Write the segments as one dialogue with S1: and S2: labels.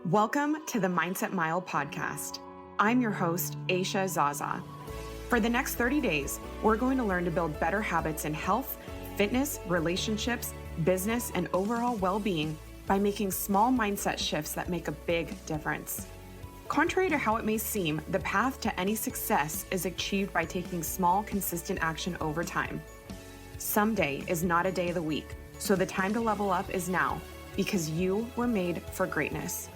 S1: Welcome to the Mindset Mile podcast. I'm your host, Aisha Zaza. For the next 30 days, we're going to learn to build better habits in health, fitness, relationships, business, and overall well-being by making small mindset shifts that make a big difference. Contrary to how it may seem, the path to any success is achieved by taking small, consistent action over time. Someday is not a day of the week, so the time to level up is now, because you were made for greatness.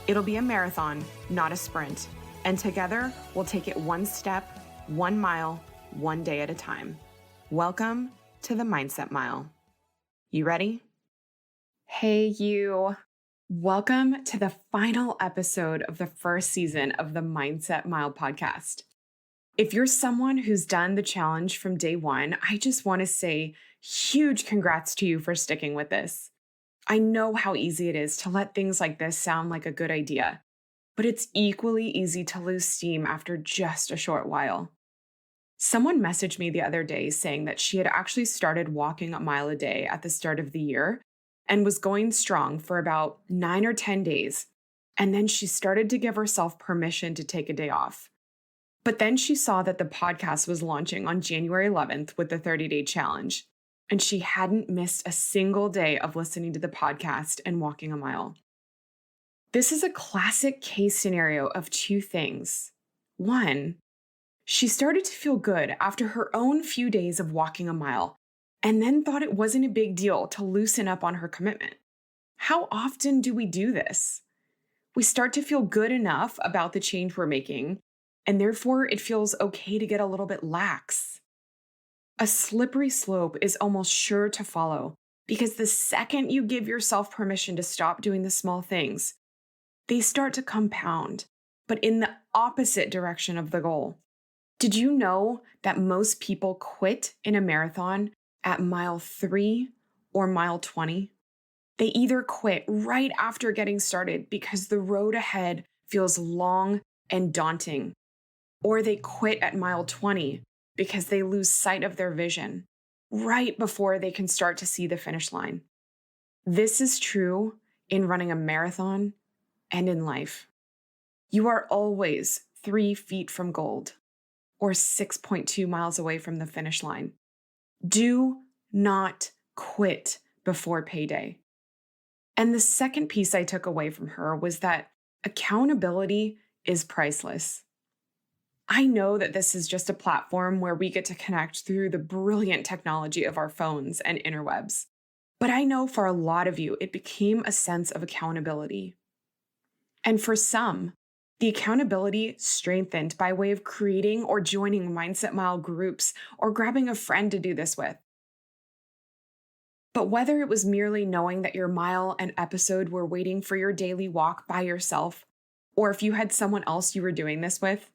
S1: It'll be a marathon, not a sprint, and together we'll take it one step, 1 mile, one day at a time. Welcome to the Mindset Mile. You ready? Hey, you. Welcome to the final episode of the first season of the Mindset Mile podcast. If you're someone who's done the challenge from day one, I just want to say huge congrats to you for sticking with this. I know how easy it is to let things like this sound like a good idea, but it's equally easy to lose steam after just a short while. Someone messaged me the other day saying that she had actually started walking a mile a day at the start of the year and was going strong for about 9 or 10 days, and then she started to give herself permission to take a day off. But then she saw that the podcast was launching on January 11th with the 30-day challenge, and she hadn't missed a single day of listening to the podcast and walking a mile. This is a classic case scenario of two things. One, she started to feel good after her own few days of walking a mile, and then thought it wasn't a big deal to loosen up on her commitment. How often do we do this? We start to feel good enough about the change we're making, and therefore it feels okay to get a little bit lax. A slippery slope is almost sure to follow, because the second you give yourself permission to stop doing the small things, they start to compound, but in the opposite direction of the goal. Did you know that most people quit in a marathon at mile 3 or mile 20? They either quit right after getting started because the road ahead feels long and daunting, or they quit at mile 20 because they lose sight of their vision right before they can start to see the finish line. This is true in running a marathon and in life. You are always 3 feet from gold or 6.2 miles away from the finish line. Do not quit before payday. And the second piece I took away from her was that accountability is priceless. I know that this is just a platform where we get to connect through the brilliant technology of our phones and interwebs. But I know for a lot of you, it became a sense of accountability. And for some, the accountability strengthened by way of creating or joining Mindset Mile groups or grabbing a friend to do this with. But whether it was merely knowing that your mile and episode were waiting for your daily walk by yourself, or if you had someone else you were doing this with,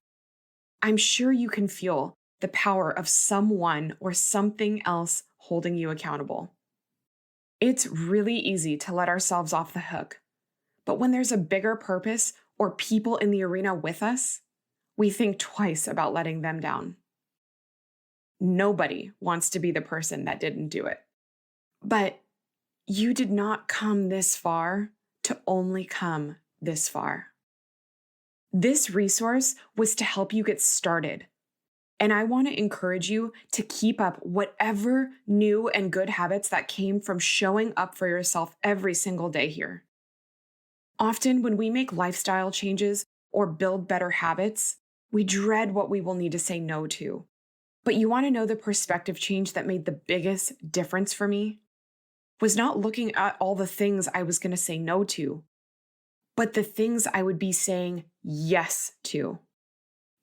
S1: I'm sure you can feel the power of someone or something else holding you accountable. It's really easy to let ourselves off the hook, but when there's a bigger purpose or people in the arena with us, we think twice about letting them down. Nobody wants to be the person that didn't do it. But you did not come this far to only come this far. This resource was to help you get started. And I want to encourage you to keep up whatever new and good habits that came from showing up for yourself every single day here. Often when we make lifestyle changes or build better habits, we dread what we will need to say no to. But you want to know the perspective change that made the biggest difference for me? Was not looking at all the things I was going to say no to, but the things I would be saying yes to.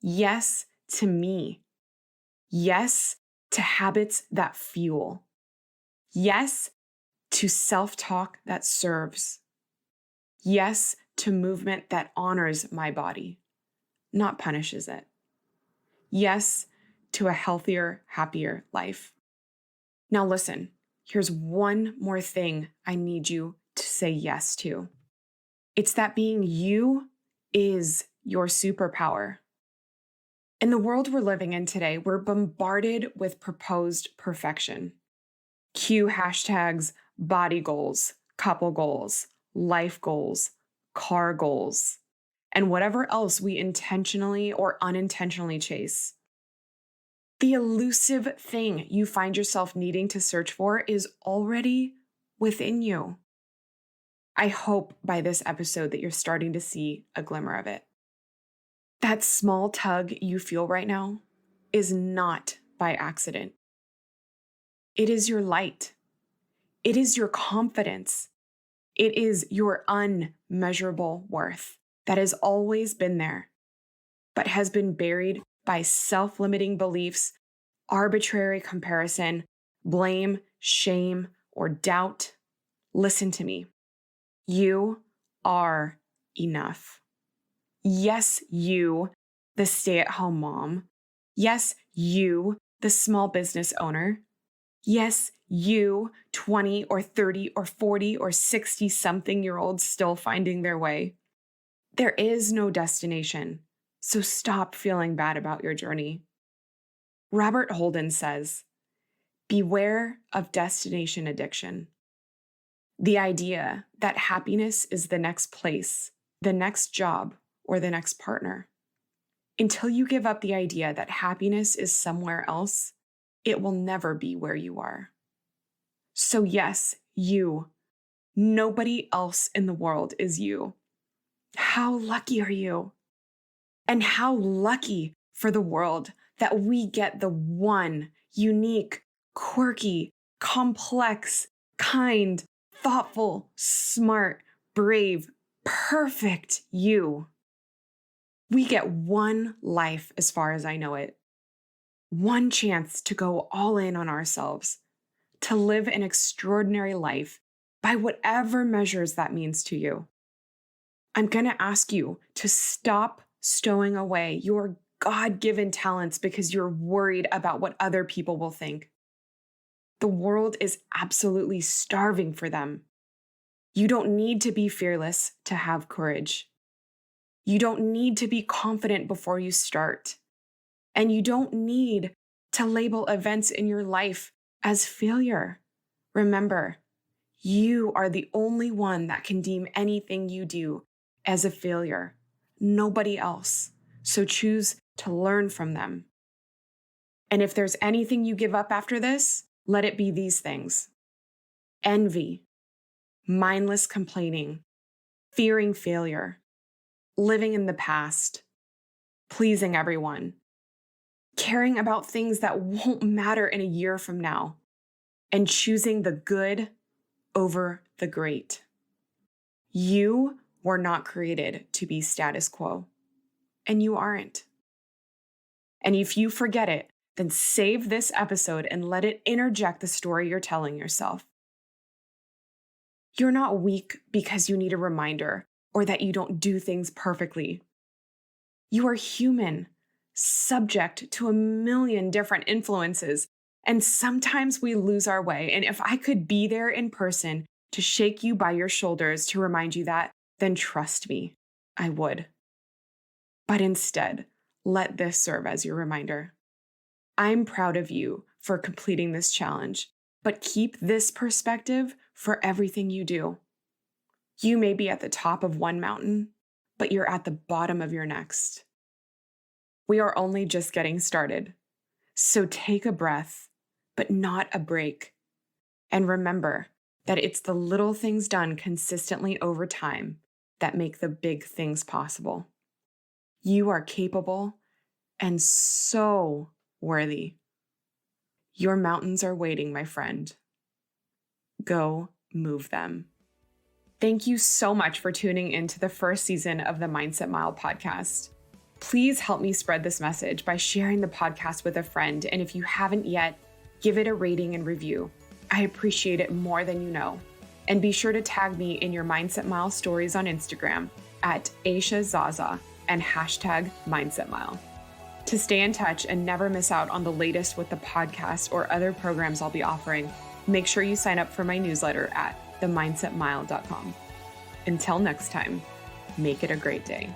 S1: Yes to me. Yes to habits that fuel. Yes to self-talk that serves. Yes to movement that honors my body, not punishes it. Yes to a healthier, happier life. Now listen, here's one more thing I need you to say yes to. It's that being you is your superpower. In the world we're living in today, we're bombarded with proposed perfection. Cue hashtags, body goals, couple goals, life goals, car goals, and whatever else we intentionally or unintentionally chase. The elusive thing you find yourself needing to search for is already within you. I hope by this episode that you're starting to see a glimmer of it. That small tug you feel right now is not by accident. It is your light. It is your confidence. It is your unmeasurable worth that has always been there, but has been buried by self-limiting beliefs, arbitrary comparison, blame, shame, or doubt. Listen to me. You are enough. Yes, you, the stay-at-home mom. Yes, you, the small business owner. Yes, you, 20 or 30 or 40 or 60-something-year-olds still finding their way. There is no destination, so stop feeling bad about your journey. Robert Holden says, beware of destination addiction. The idea that happiness is the next place, the next job, or the next partner. Until you give up the idea that happiness is somewhere else, it will never be where you are. So yes, you. Nobody else in the world is you. How lucky are you? And how lucky for the world that we get the one unique, quirky, complex, kind, thoughtful, smart, brave, perfect you. We get one life as far as I know it. One chance to go all in on ourselves, to live an extraordinary life by whatever measures that means to you. I'm going to ask you to stop stowing away your God-given talents because you're worried about what other people will think. The world is absolutely starving for them. You don't need to be fearless to have courage. You don't need to be confident before you start. And you don't need to label events in your life as failure. Remember, you are the only one that can deem anything you do as a failure. Nobody else. So choose to learn from them. And if there's anything you give up after this, let it be these things: envy, mindless complaining, fearing failure, living in the past, pleasing everyone, caring about things that won't matter in a year from now, and choosing the good over the great. You were not created to be status quo, and you aren't. And if you forget it, then save this episode and let it interject the story you're telling yourself. You're not weak because you need a reminder or that you don't do things perfectly. You are human, subject to a million different influences, and sometimes we lose our way. And if I could be there in person to shake you by your shoulders to remind you that, then trust me, I would. But instead, let this serve as your reminder. I'm proud of you for completing this challenge, but keep this perspective for everything you do. You may be at the top of one mountain, but you're at the bottom of your next. We are only just getting started. So take a breath, but not a break. And remember that it's the little things done consistently over time that make the big things possible. You are capable and so worthy. Your mountains are waiting, my friend. Go move them. Thank you so much for tuning into the first season of the Mindset Mile podcast. Please help me spread this message by sharing the podcast with a friend. And if you haven't yet, give it a rating and review. I appreciate it more than you know. And be sure to tag me in your Mindset Mile stories on Instagram at Aisha Zaza and hashtag Mindset Mile. To stay in touch and never miss out on the latest with the podcast or other programs I'll be offering, make sure you sign up for my newsletter at themindsetmile.com. Until next time, make it a great day.